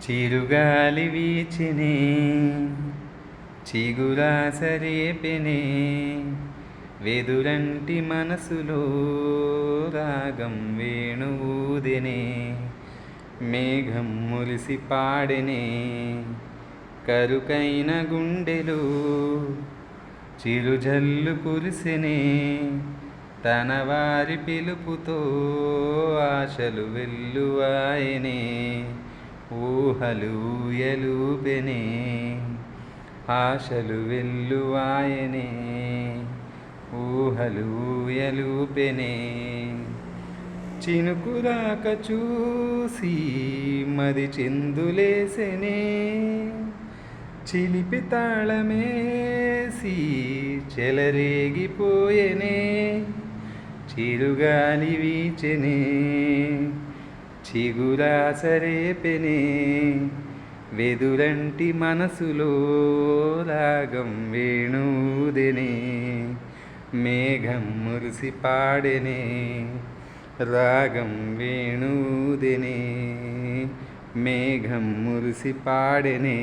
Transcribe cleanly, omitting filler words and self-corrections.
చిరుగాలి వీచినే చిగురాసరేపెనే వెదురంటి మనసులో రాగం వేణువుదెనే మేఘం మురిసి పాడెనే కరుకైన గుండెలో చిరుజల్లు కురిసెనే తన వారి పిలుపుతో ఆశలు వెల్లువాయనే ఊహలు ఊయలూపెనే ఆశలు వెల్లువాయనే ఊహలు ఊయలూపెనే చినుకురాక చూసి మది చిందులేసెనే చిలిపి తాళమేసి చెలరేగిపోయెనే చిరుగాలి వీచెనే చిగురాసరేపెనే వెదురంటి మనసులో రాగం వేణువుదెనే మేఘం మురిసి పాడెనే రాగం వేణువుదెనే మేఘం మురిసి పాడెనే